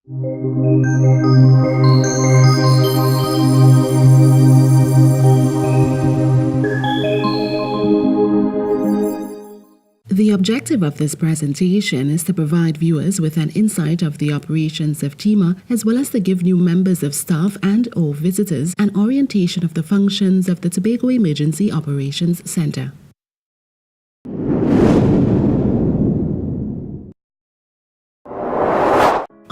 The objective of this presentation is to provide viewers with an insight of the operations of TEMA, as well as to give new members of staff and/or visitors an orientation of the functions of the Tobago Emergency Operations Center.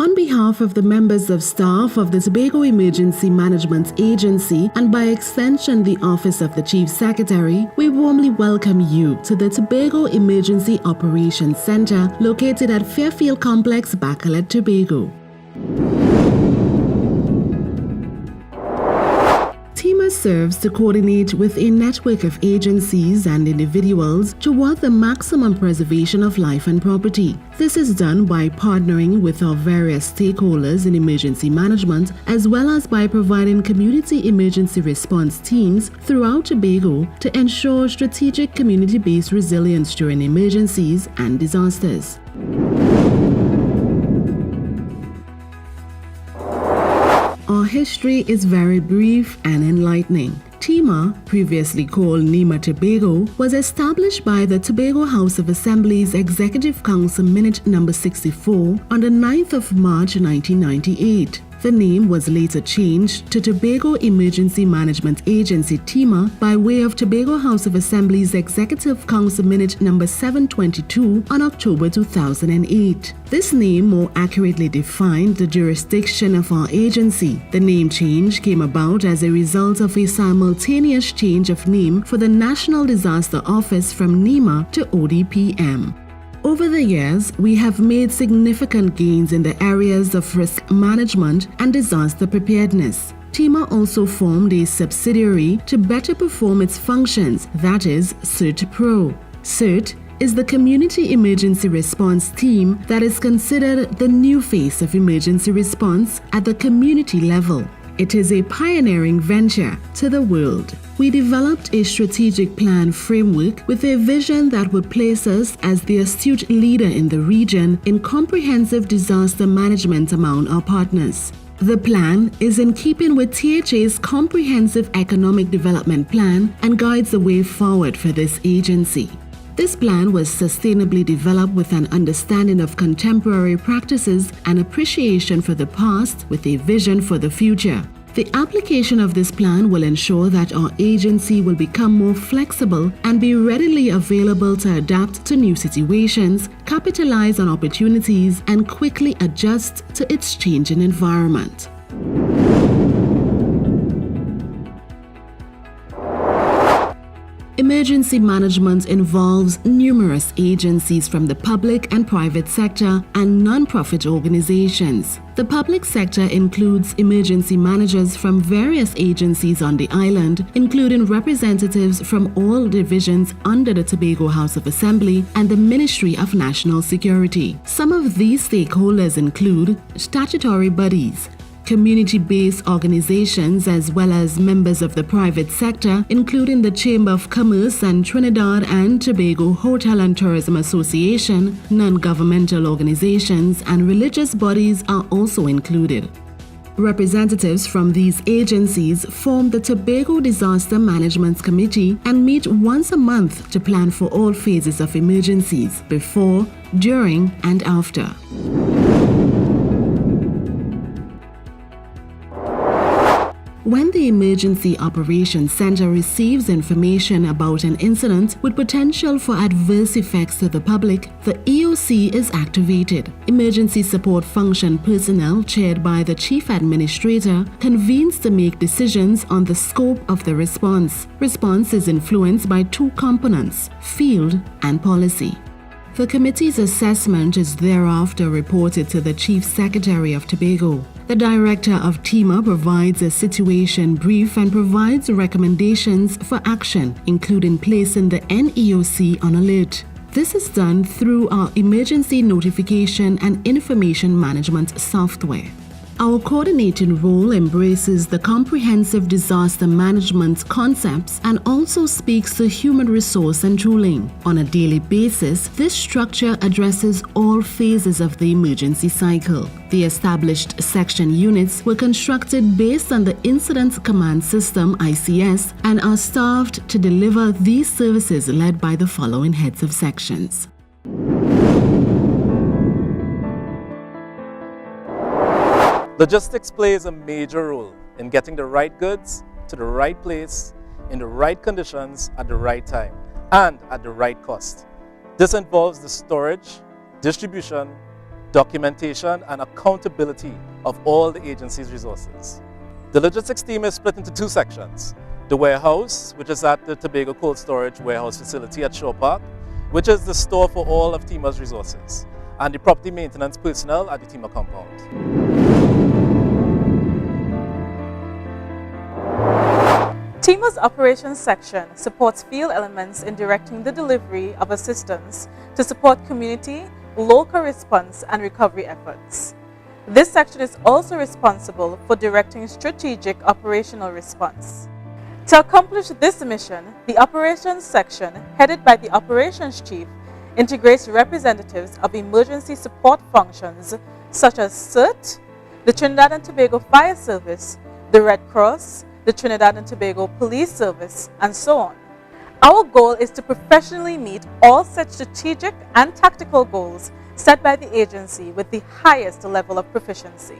On behalf of the members of staff of the Tobago Emergency Management Agency and by extension the Office of the Chief Secretary, we warmly welcome you to the Tobago Emergency Operations Center located at Fairfield Complex, Bacolod, Tobago. TEMA serves to coordinate with a network of agencies and individuals toward the maximum preservation of life and property. This is done by partnering with our various stakeholders in emergency management, as well as by providing community emergency response teams throughout Tobago to ensure strategic community-based resilience during emergencies and disasters. Our history is very brief and enlightening. TEMA, previously called NEMA Tobago, was established by the Tobago House of Assembly's Executive Council Minute No. 64 on the 9th of March 1998. The name was later changed to Tobago Emergency Management Agency TEMA by way of Tobago House of Assembly's Executive Council Minute No. 722 on October 2008. This name more accurately defined the jurisdiction of our agency. The name change came about as a result of a simultaneous change of name for the National Disaster Office from NEMA to ODPM. Over the years, we have made significant gains in the areas of risk management and disaster preparedness. TEMA also formed a subsidiary to better perform its functions, that is, CERT Pro. CERT is the Community Emergency Response Team that is considered the new face of emergency response at the community level. It is a pioneering venture to the world. We developed a strategic plan framework with a vision that would place us as the astute leader in the region in comprehensive disaster management among our partners. The plan is in keeping with THA's comprehensive economic development plan and guides the way forward for this agency. This plan was sustainably developed with an understanding of contemporary practices and appreciation for the past with a vision for the future. The application of this plan will ensure that our agency will become more flexible and be readily available to adapt to new situations, capitalize on opportunities, and quickly adjust to its changing environment. Emergency management involves numerous agencies from the public and private sector and non-profit organizations. The public sector includes emergency managers from various agencies on the island, including representatives from all divisions under the Tobago House of Assembly and the Ministry of National Security. Some of these stakeholders include statutory bodies, community-based organizations, as well as members of the private sector, including the Chamber of Commerce and Trinidad and Tobago Hotel and Tourism Association. Non-governmental organizations and religious bodies are also included. Representatives from these agencies form the Tobago Disaster Management Committee and meet once a month to plan for all phases of emergencies, before, during, and after. When the Emergency Operations Center receives information about an incident with potential for adverse effects to the public, the EOC is activated. Emergency Support Function personnel, chaired by the Chief Administrator, convenes to make decisions on the scope of the response. Response is influenced by two components: field and policy. The committee's assessment is thereafter reported to the Chief Secretary of Tobago. The Director of TEMA provides a situation brief and provides recommendations for action, including placing the NEOC on alert. This is done through our Emergency Notification and Information Management software. Our coordinating role embraces the comprehensive disaster management concepts and also speaks to human resource and tooling. On a daily basis, this structure addresses all phases of the emergency cycle. The established section units were constructed based on the Incident Command System (ICS) and are staffed to deliver these services led by the following heads of sections. Logistics plays a major role in getting the right goods to the right place, in the right conditions, at the right time, and at the right cost. This involves the storage, distribution, documentation, and accountability of all the agency's resources. The logistics team is split into two sections. The warehouse, which is at the Tobago Cold Storage Warehouse Facility at Shore Park, which is the store for all of TEMA's resources, and the property maintenance personnel at the TEMA compound. TEMA's operations section supports field elements in directing the delivery of assistance to support community, local response and recovery efforts. This section is also responsible for directing strategic operational response. To accomplish this mission, the operations section, headed by the operations chief, integrates representatives of emergency support functions such as CERT, the Trinidad and Tobago Fire Service, the Red Cross, the Trinidad and Tobago Police Service, and so on. Our goal is to professionally meet all such strategic and tactical goals set by the agency with the highest level of proficiency.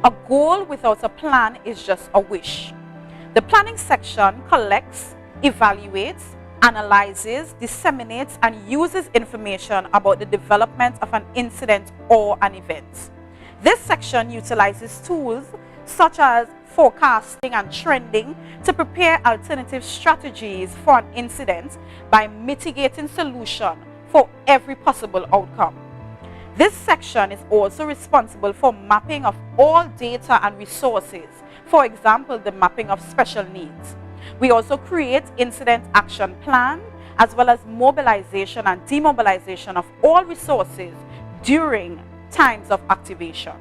A goal without a plan is just a wish. The planning section collects, evaluates, analyzes, disseminates, and uses information about the development of an incident or an event. This section utilizes tools such as forecasting and trending to prepare alternative strategies for an incident by mitigating solution for every possible outcome. This section is also responsible for mapping of all data and resources, for example, the mapping of special needs. We also create incident action plan as well as mobilization and demobilization of all resources during times of activation.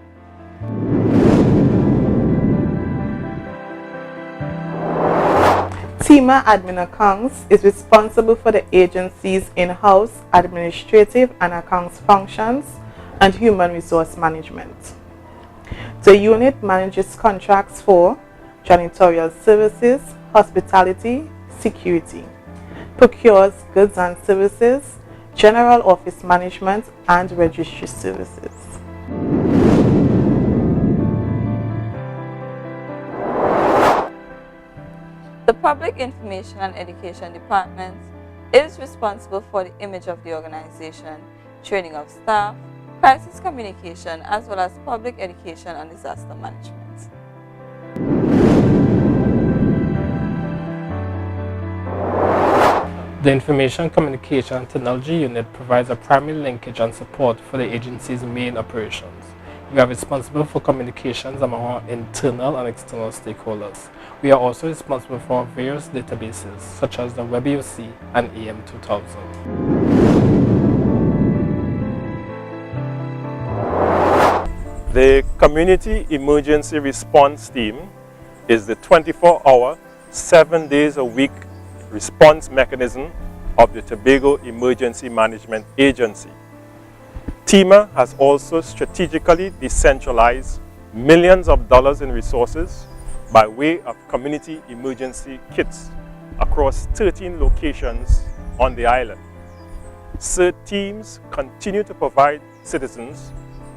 TEMA Admin Accounts is responsible for the agency's in-house administrative and accounts functions and human resource management. The unit manages contracts for janitorial services, hospitality, security, procures goods and services, general office management, and registry services. The Public Information and Education Department is responsible for the image of the organization, training of staff, crisis communication, as well as public education and disaster management. The Information Communication Technology Unit provides a primary linkage and support for the agency's main operations. We are responsible for communications among our internal and external stakeholders. We are also responsible for various databases such as the WebUC and AM2000. The Community Emergency Response Team is the 24-hour, 7 days a week response mechanism of the Tobago Emergency Management Agency. TEMA has also strategically decentralized millions of dollars in resources by way of community emergency kits across 13 locations on the island. CERT teams continue to provide citizens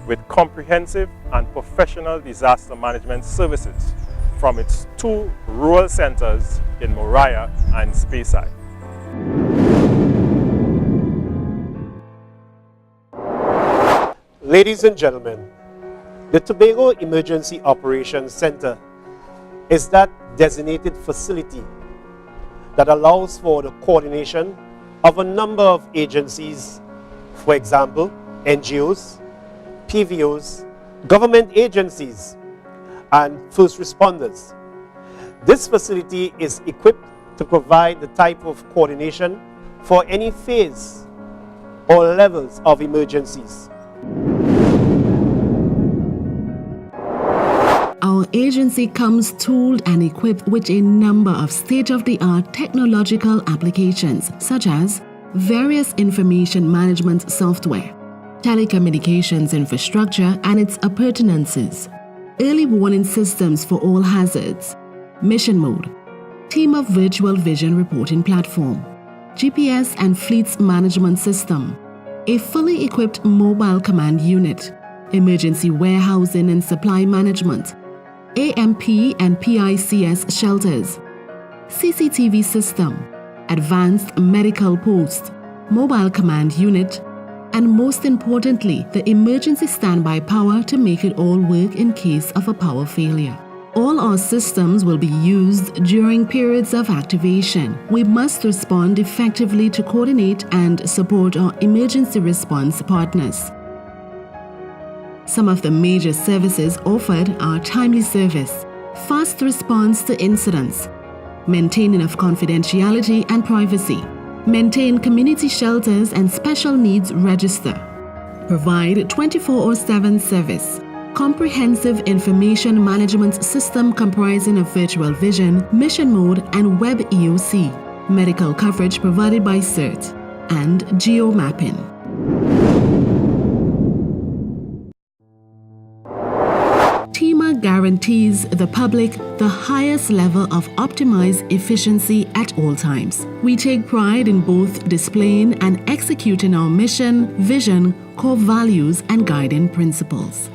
with comprehensive and professional disaster management services from its 2 rural centers in Moriah and Speyside. Ladies and gentlemen, the Tobago Emergency Operations Center is that designated facility that allows for the coordination of a number of agencies, for example, NGOs, PVOs, government agencies, and first responders. This facility is equipped to provide the type of coordination for any phase all levels of emergencies. Our agency comes tooled and equipped with a number of state-of-the-art technological applications, such as various information management software, telecommunications infrastructure and its appurtenances, early warning systems for all hazards, mission mode, TEMA virtual vision reporting platform, GPS and fleets management system, a fully equipped mobile command unit, emergency warehousing and supply management, AMP and PICS shelters, CCTV system, advanced medical post, mobile command unit, and most importantly, the emergency standby power to make it all work in case of a power failure. All our systems will be used during periods of activation. We must respond effectively to coordinate and support our emergency response partners. Some of the major services offered are timely service, fast response to incidents, maintaining of confidentiality and privacy, maintain community shelters and special needs register, provide 24/7 service, comprehensive information management system comprising of virtual vision, mission mode and web EOC, medical coverage provided by CERT, and geo-mapping. TEMA guarantees the public the highest level of optimized efficiency at all times. We take pride in both displaying and executing our mission, vision, core values, and guiding principles.